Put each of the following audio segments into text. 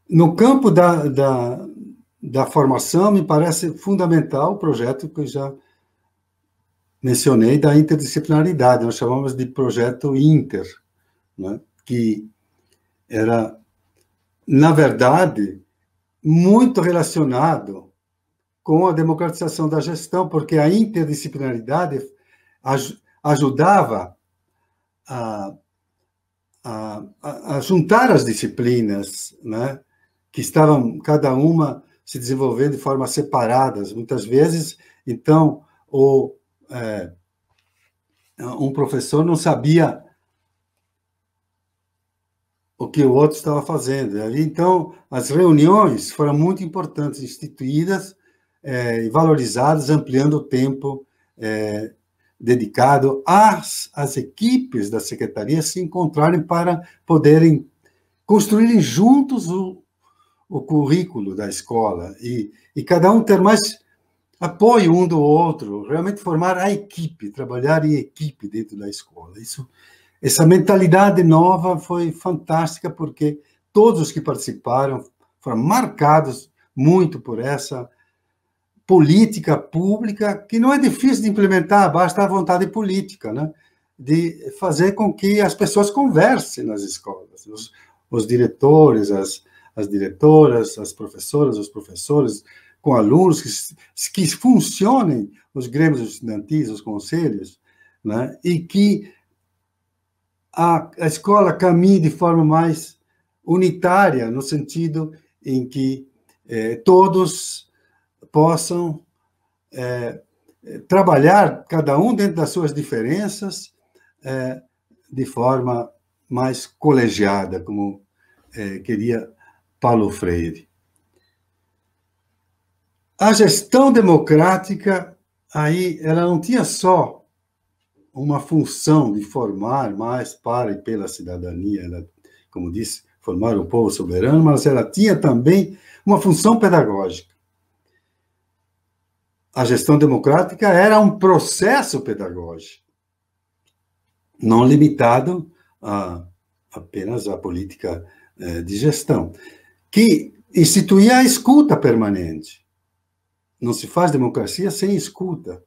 No campo da formação, me parece fundamental o projeto que eu já mencionei da interdisciplinaridade, nós chamamos de projeto Inter, né? Que era, na verdade, muito relacionado com a democratização da gestão, porque a interdisciplinaridade ajudava a juntar as disciplinas, né, que estavam, cada uma, se desenvolvendo de formas separadas. Muitas vezes, então, um professor não sabia o que o outro estava fazendo. Então, as reuniões foram muito importantes, instituídas e valorizadas, ampliando o tempo dedicado às equipes da secretaria se encontrarem para poderem construírem juntos o currículo da escola e cada um ter mais apoio um do outro, realmente formar a equipe, trabalhar em equipe dentro da escola. Essa mentalidade nova foi fantástica, porque todos os que participaram foram marcados muito por essa política pública, que não é difícil de implementar, basta a vontade política, né? De fazer com que as pessoas conversem nas escolas. Os diretores, as diretoras, as professoras, os professores, com alunos, que funcionem os grêmios estudantis, os conselhos, né? E que a escola caminhe de forma mais unitária, no sentido em que todos possam trabalhar, cada um dentro das suas diferenças, de forma mais colegiada, como queria Paulo Freire. A gestão democrática, aí, ela não tinha só uma função de formar mais para e pela cidadania, ela, como disse, formar o povo soberano, mas ela tinha também uma função pedagógica. A gestão democrática era um processo pedagógico, não limitado apenas à política de gestão, que instituía a escuta permanente. Não se faz democracia sem escuta.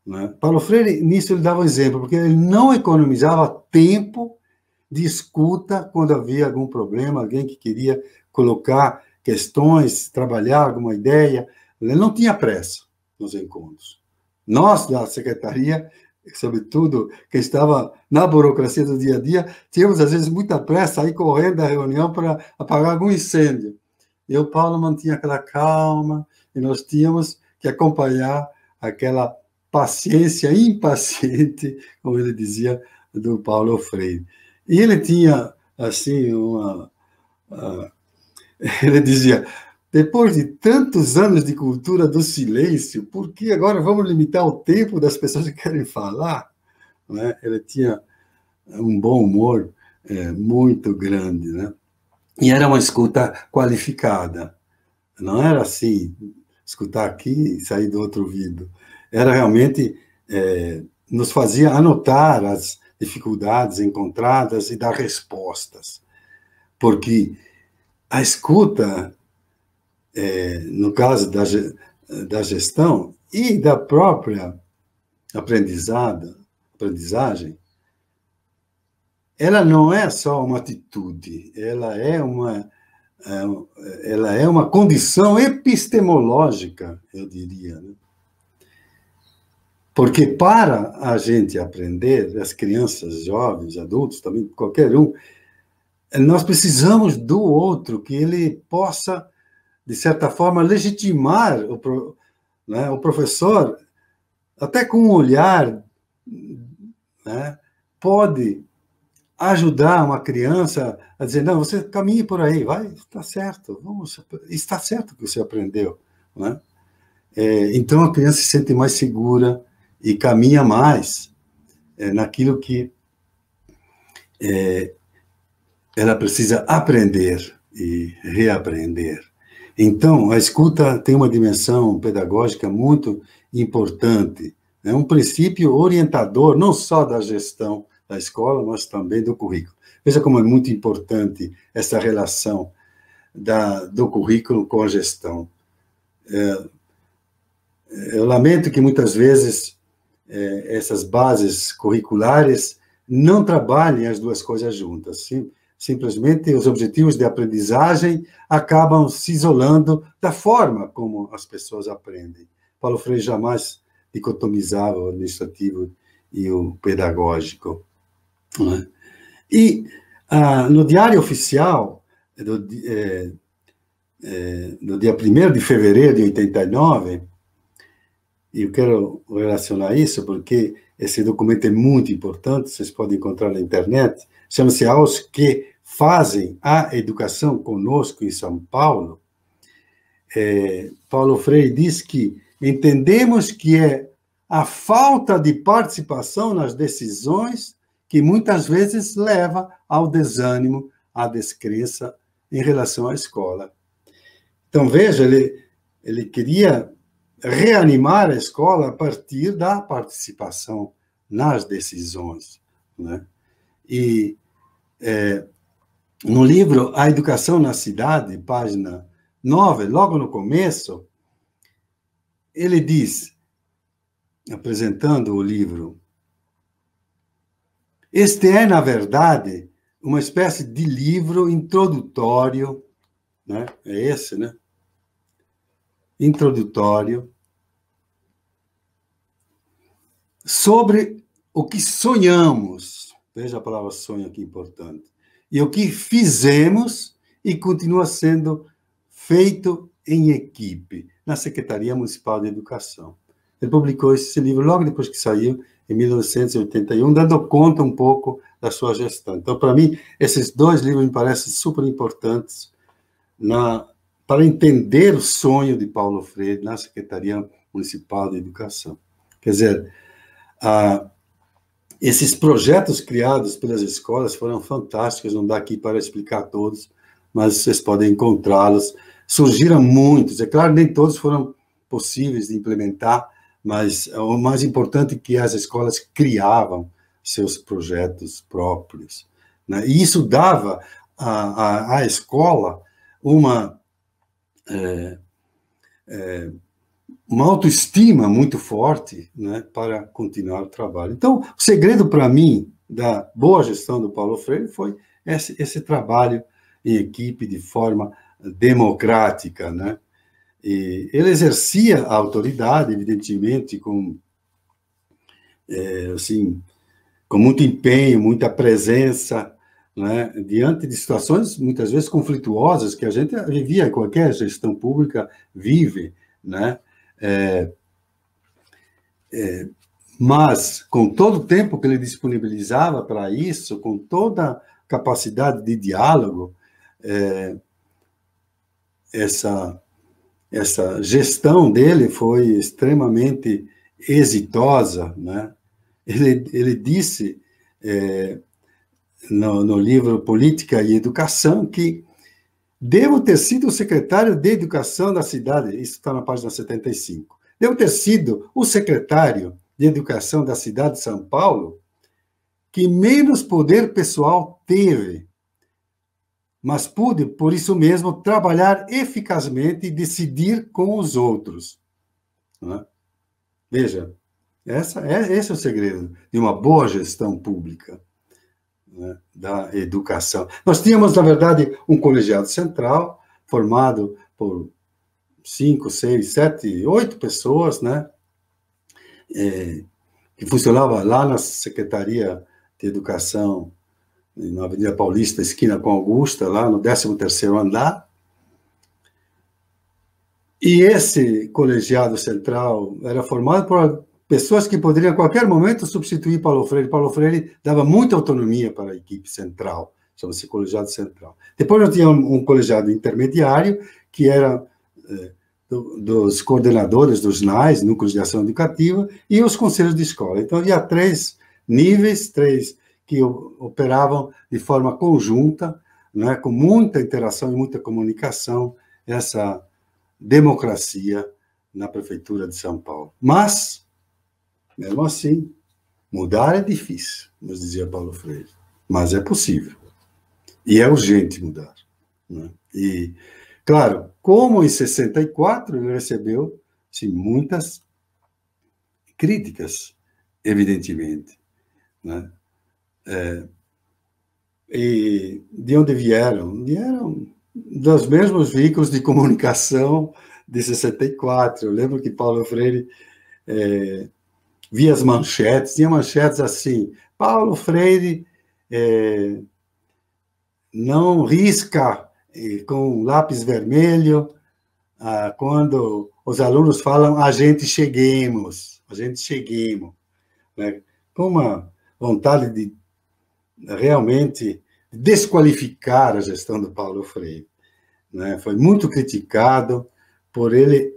Né? Paulo Freire, nisso, ele dava um exemplo, porque ele não economizava tempo de escuta quando havia algum problema, alguém que queria colocar questões, trabalhar alguma ideia. Ele não tinha pressa nos encontros. Nós, da secretaria, sobretudo quem estava na burocracia do dia a dia, tínhamos, às vezes, muita pressa, aí correndo da reunião para apagar algum incêndio. E o Paulo mantinha aquela calma, e nós tínhamos que acompanhar aquela paciência impaciente, como ele dizia, do Paulo Freire. E ele tinha, assim, ele dizia, depois de tantos anos de cultura do silêncio, por que agora vamos limitar o tempo das pessoas que querem falar? Né? Ele tinha um bom humor muito grande, né? E era uma escuta qualificada. Não era assim, escutar aqui e sair do outro ouvido. Era realmente, nos fazia anotar as dificuldades encontradas e dar respostas. Porque a escuta, no caso da gestão e da própria aprendizagem, ela não é só uma atitude, ela é uma condição epistemológica, eu diria, né? Porque para a gente aprender, as crianças, jovens, adultos, também qualquer um, nós precisamos do outro, que ele possa, de certa forma, legitimar né, o professor, até com um olhar, né, pode ajudar uma criança a dizer, não, você caminhe por aí, vai, está certo, está certo que você aprendeu, né? Então a criança se sente mais segura e caminha mais naquilo que ela precisa aprender e reaprender. Então, a escuta tem uma dimensão pedagógica muito importante, é um princípio orientador, não só da gestão da escola, mas também do currículo. Veja como é muito importante essa relação do currículo com a gestão. Eu lamento que muitas vezes essas bases curriculares não trabalhem as duas coisas juntas. Simplesmente os objetivos de aprendizagem acabam se isolando da forma como as pessoas aprendem. Paulo Freire jamais dicotomizava o administrativo e o pedagógico. Né? E no Diário Oficial, do dia 1º de fevereiro de 89, e eu quero relacionar isso porque esse documento é muito importante, vocês podem encontrar na internet, chama-se Aos que fazem a educação conosco em São Paulo. Paulo Freire diz que entendemos que é a falta de participação nas decisões que muitas vezes leva ao desânimo, à descrença em relação à escola. Então, veja, ele queria reanimar a escola a partir da participação nas decisões. Né? E no livro A Educação na Cidade, página 9, logo no começo, ele diz, apresentando o livro, este é, na verdade, uma espécie de livro introdutório, né? É esse, né? Introdutório, sobre o que sonhamos, veja a palavra sonho aqui importante, e o que fizemos e continua sendo feito em equipe, na Secretaria Municipal de Educação. Ele publicou esse livro logo depois que saiu, em 1981, dando conta um pouco da sua gestão. Então, para mim, esses dois livros me parecem super importantes para entender o sonho de Paulo Freire na Secretaria Municipal de Educação. Quer dizer, esses projetos criados pelas escolas foram fantásticos, não dá aqui para explicar todos, mas vocês podem encontrá-los. Surgiram muitos, é claro, nem todos foram possíveis de implementar, mas o mais importante é que as escolas criavam seus projetos próprios. Né? E isso dava à escola uma autoestima muito forte, né, para continuar o trabalho. Então, o segredo para mim da boa gestão do Paulo Freire foi esse trabalho em equipe de forma democrática, né? E ele exercia a autoridade, evidentemente, com muito empenho, muita presença, né, diante de situações muitas vezes conflituosas que a gente vivia, qualquer gestão pública vive, né? Mas, com todo o tempo que ele disponibilizava para isso, com toda a capacidade de diálogo, essa gestão dele foi extremamente exitosa, né? Ele disse no livro Política e Educação que devo ter sido o secretário de Educação da cidade, isso está na página 75, devo ter sido o secretário de Educação da cidade de São Paulo que menos poder pessoal teve, mas pude, por isso mesmo, trabalhar eficazmente e decidir com os outros. Né? Veja, esse é o segredo de uma boa gestão pública, né, da educação. Nós tínhamos, na verdade, um colegiado central, formado por 5, 6, 7, 8 pessoas, né, que funcionava lá na Secretaria de Educação, na Avenida Paulista, esquina com Augusta, lá no 13º andar. E esse colegiado central era formado por pessoas que poderiam, a qualquer momento, substituir Paulo Freire. Paulo Freire dava muita autonomia para a equipe central, chama-se colegiado central. Depois nós tínhamos um colegiado intermediário, que era dos coordenadores dos NAES, Núcleos de Ação Educativa, e os conselhos de escola. Então, havia 3 níveis, 3 que operavam de forma conjunta, né, com muita interação e muita comunicação, essa democracia na Prefeitura de São Paulo. Mas, mesmo assim, mudar é difícil, nos dizia Paulo Freire, mas é possível. E é urgente mudar. né? E, claro, como em 64 ele recebeu sim, muitas críticas, evidentemente, né? E de onde vieram? Vieram dos mesmos veículos de comunicação de 64. Eu lembro que Paulo Freire via as manchetes, tinha manchetes assim, Paulo Freire não risca com lápis vermelho quando os alunos falam a gente cheguemos, né? Com uma vontade de realmente desqualificar a gestão do Paulo Freire, né? Foi muito criticado por ele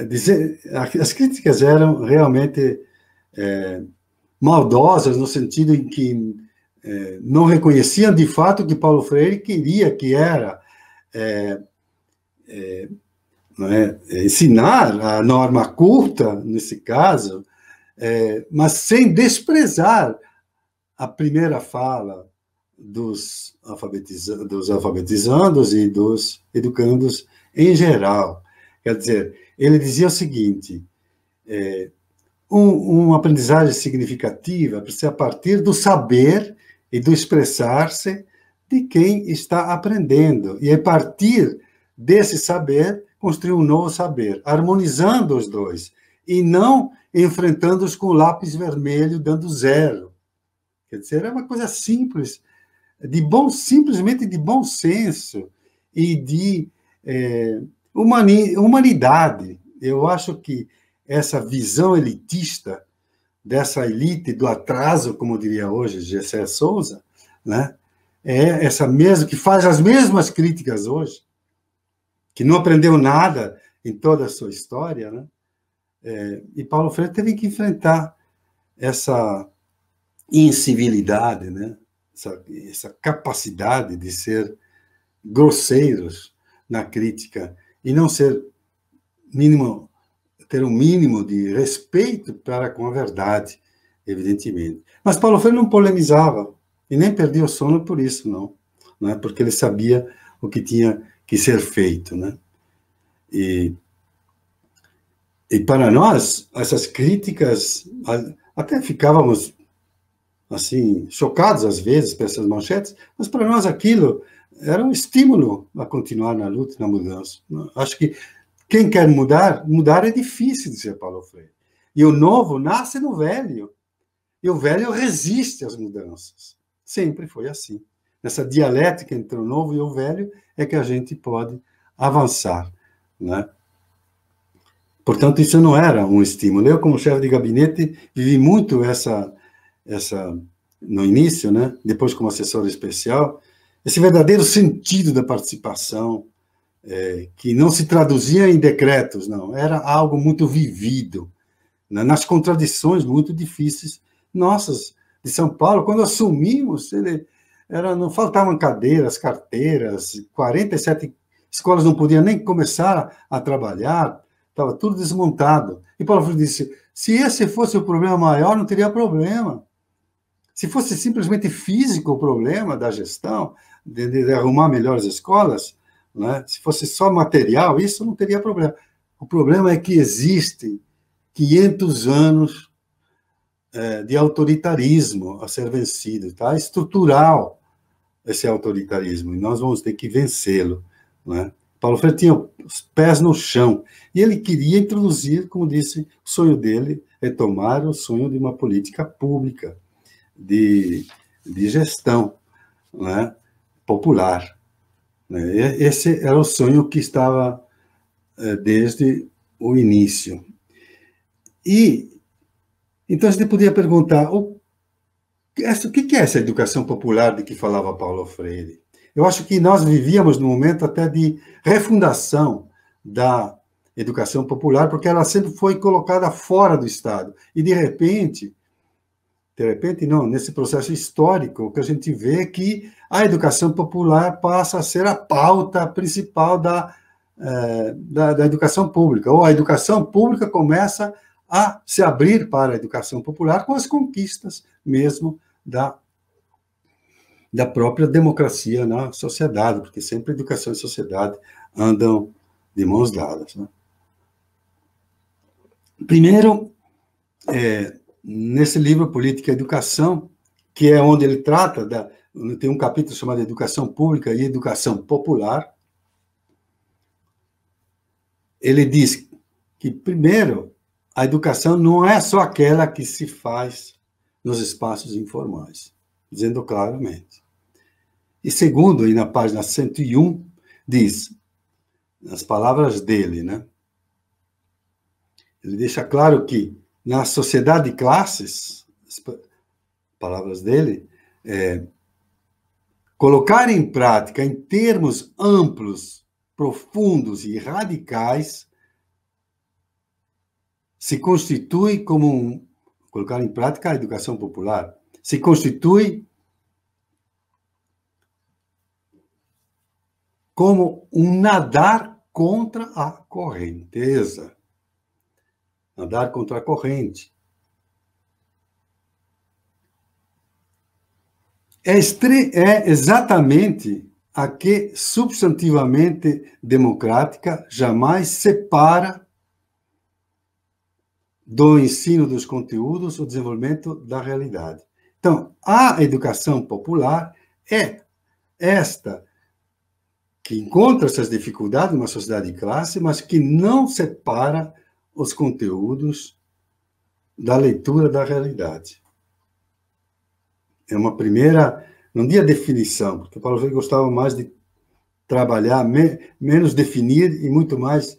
dizer, as críticas eram realmente maldosas no sentido em que não reconheciam de fato o que Paulo Freire queria, que era ensinar a norma culta, nesse caso, mas sem desprezar a primeira fala dos alfabetizandos e dos educandos em geral. Quer dizer, ele dizia o seguinte, uma aprendizagem significativa precisa partir do saber e do expressar-se de quem está aprendendo, e a partir desse saber construir um novo saber, harmonizando os dois, e não enfrentando-os com lápis vermelho, dando zero. Quer dizer, é uma coisa simples, simplesmente de bom senso e de humanidade. Eu acho que essa visão elitista, dessa elite do atraso, como diria hoje Gessé Souza, né, é essa mesma, que faz as mesmas críticas hoje, que não aprendeu nada em toda a sua história, né? E Paulo Freire teve que enfrentar essa incivilidade, né? Essa capacidade de ser grosseiros na crítica e não ter um mínimo de respeito para com a verdade, evidentemente. Mas Paulo Freire não polemizava e nem perdia o sono por isso, não, né? Porque ele sabia o que tinha que ser feito, né? E para nós, essas críticas, até ficávamos assim, chocados às vezes por essas manchetes, mas para nós aquilo era um estímulo a continuar na luta, na mudança. Acho que quem quer mudar, mudar é difícil, dizia Paulo Freire. E o novo nasce no velho, e o velho resiste às mudanças. Sempre foi assim. Nessa dialética entre o novo e o velho é que a gente pode avançar, né? Portanto, isso não era um estímulo. Eu, como chefe de gabinete, vivi muito essa no início, né? Depois como assessor especial, esse verdadeiro sentido da participação, que não se traduzia em decretos, não, era algo muito vivido, né? Nas contradições muito difíceis nossas de São Paulo. Quando assumimos, não faltavam cadeiras, carteiras, 47 escolas não podiam nem começar a trabalhar, estava tudo desmontado. E Paulo Freire disse, se esse fosse o problema maior, não teria problema. Se fosse simplesmente físico o problema da gestão, de arrumar melhores escolas, né? Se fosse só material, isso não teria problema. O problema é que existem 500 anos de autoritarismo a ser vencido, tá? Estrutural esse autoritarismo, e nós vamos ter que vencê-lo, né? Paulo Freire tinha os pés no chão, e ele queria introduzir, como disse, o sonho dele é tomar o sonho de uma política pública, de gestão, né, popular. Né? Esse era o sonho que estava desde o início. E, então, a gente podia perguntar, o que é essa educação popular de que falava Paulo Freire? Eu acho que nós vivíamos num momento até de refundação da educação popular, porque ela sempre foi colocada fora do Estado. E, de repente não, nesse processo histórico, o que a gente vê é que a educação popular passa a ser a pauta principal da educação pública, ou a educação pública começa a se abrir para a educação popular com as conquistas mesmo da própria democracia na sociedade, porque sempre educação e sociedade andam de mãos dadas, né? Primeiro, nesse livro Política e Educação, que é onde ele trata, tem um capítulo chamado Educação Pública e Educação Popular, ele diz que, primeiro, a educação não é só aquela que se faz nos espaços informais, dizendo claramente. E segundo, e na página 101, diz, nas palavras dele, né? Ele deixa claro que na sociedade de classes, palavras dele, colocar em prática em termos amplos, profundos e radicais se constitui como colocar em prática a educação popular, se constitui como um nadar contra a correnteza. Nadar contra a corrente. É exatamente a que, substantivamente democrática, jamais separa do ensino dos conteúdos o desenvolvimento da realidade. Então, a educação popular é esta que encontra essas dificuldades numa sociedade de classe, mas que não separa os conteúdos da leitura da realidade. É uma primeira, não diria definição, porque Paulo Freire gostava mais de trabalhar, menos definir e muito mais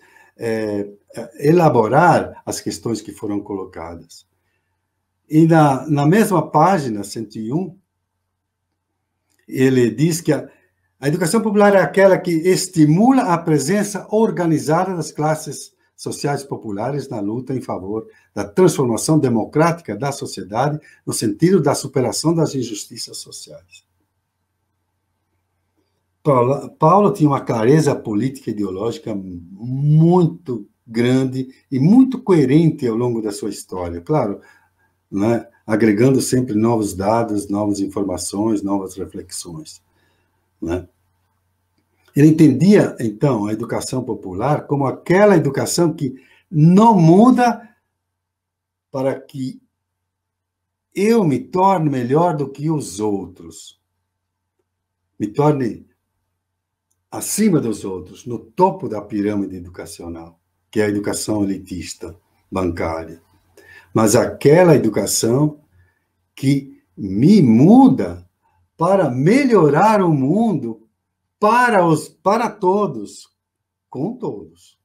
elaborar as questões que foram colocadas. E na mesma página, 101, ele diz que a educação popular é aquela que estimula a presença organizada das classes sociais populares na luta em favor da transformação democrática da sociedade, no sentido da superação das injustiças sociais. Paulo tinha uma clareza política e ideológica muito grande e muito coerente ao longo da sua história, claro, né, agregando sempre novos dados, novas informações, novas reflexões, né? Ele entendia, então, a educação popular como aquela educação que não muda para que eu me torne melhor do que os outros, me torne acima dos outros, no topo da pirâmide educacional, que é a educação elitista, bancária. Mas aquela educação que me muda para melhorar o mundo para todos, com todos.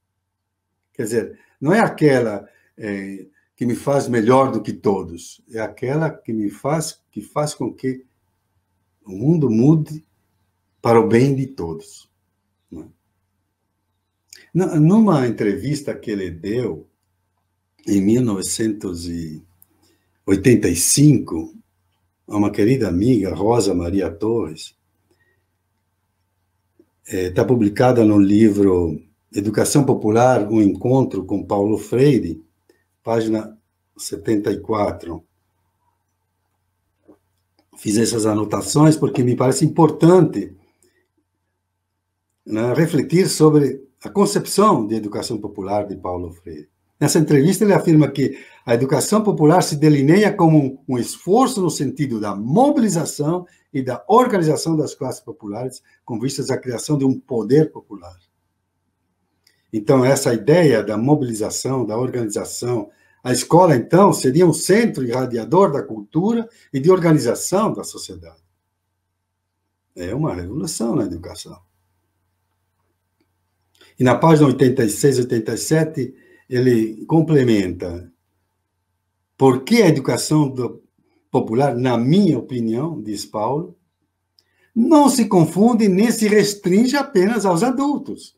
Quer dizer, não é aquela que me faz melhor do que todos, é aquela que faz com que o mundo mude para o bem de todos. Numa entrevista que ele deu em 1985, a uma querida amiga, Rosa Maria Torres, está publicada no livro Educação Popular, um encontro com Paulo Freire, página 74. Fiz essas anotações porque me parece importante, né, refletir sobre a concepção de educação popular de Paulo Freire. Nessa entrevista, ele afirma que a educação popular se delineia como um esforço no sentido da mobilização e da organização das classes populares com vistas à criação de um poder popular. Então, essa ideia da mobilização, da organização, a escola, então, seria um centro irradiador da cultura e de organização da sociedade. É uma revolução na educação. E na página 86 e 87, ele complementa: por que a educação popular, na minha opinião, diz Paulo, não se confunde nem se restringe apenas aos adultos.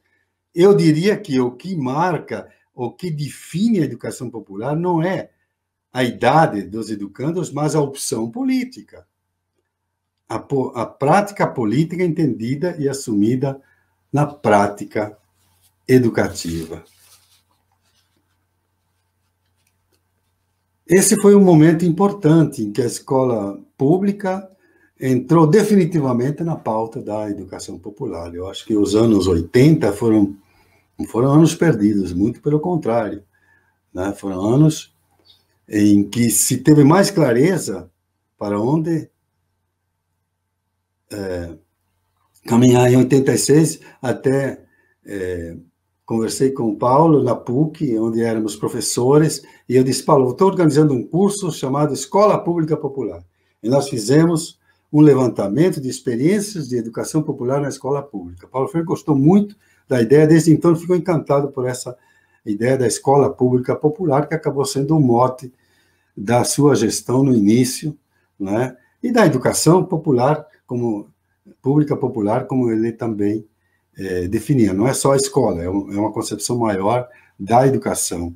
Eu diria que o que marca, o que define a educação popular não é a idade dos educandos, mas a opção política. A prática política entendida e assumida na prática educativa. Esse foi um momento importante em que a escola pública entrou definitivamente na pauta da educação popular. Eu acho que os anos 80 não foram anos perdidos, muito pelo contrário, né? Foram anos em que se teve mais clareza para onde caminhar. Em 86, até conversei com o Paulo na PUC, onde éramos professores, e eu disse: Paulo, estou organizando um curso chamado Escola Pública Popular. E nós fizemos um levantamento de experiências de educação popular na escola pública. Paulo Freire gostou muito da ideia, desde então ficou encantado por essa ideia da escola pública popular, que acabou sendo o mote da sua gestão no início, né? E da educação popular, pública popular, como ele também definia. Não é só a escola, é uma concepção maior da educação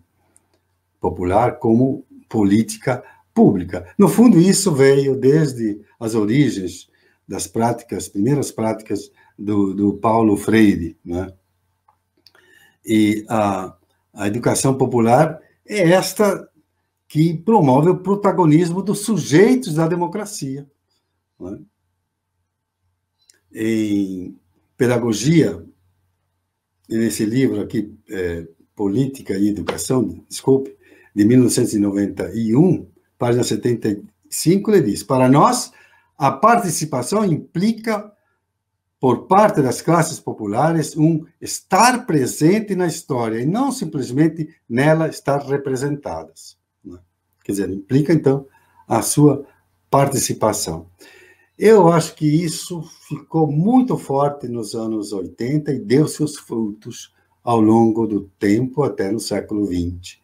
popular como política pública. No fundo, isso veio desde as origens das primeiras práticas do Paulo Freire, né? E a educação popular é esta que promove o protagonismo dos sujeitos da democracia, né? Em pedagogia, nesse livro aqui, Política e Educação, desculpe, de 1991, página 75, ele diz: para nós, a participação implica, por parte das classes populares, um estar presente na história e não simplesmente nela estar representadas, né? Quer dizer, implica, então, a sua participação. Eu acho que isso ficou muito forte nos anos 80 e deu seus frutos ao longo do tempo, até no século XX.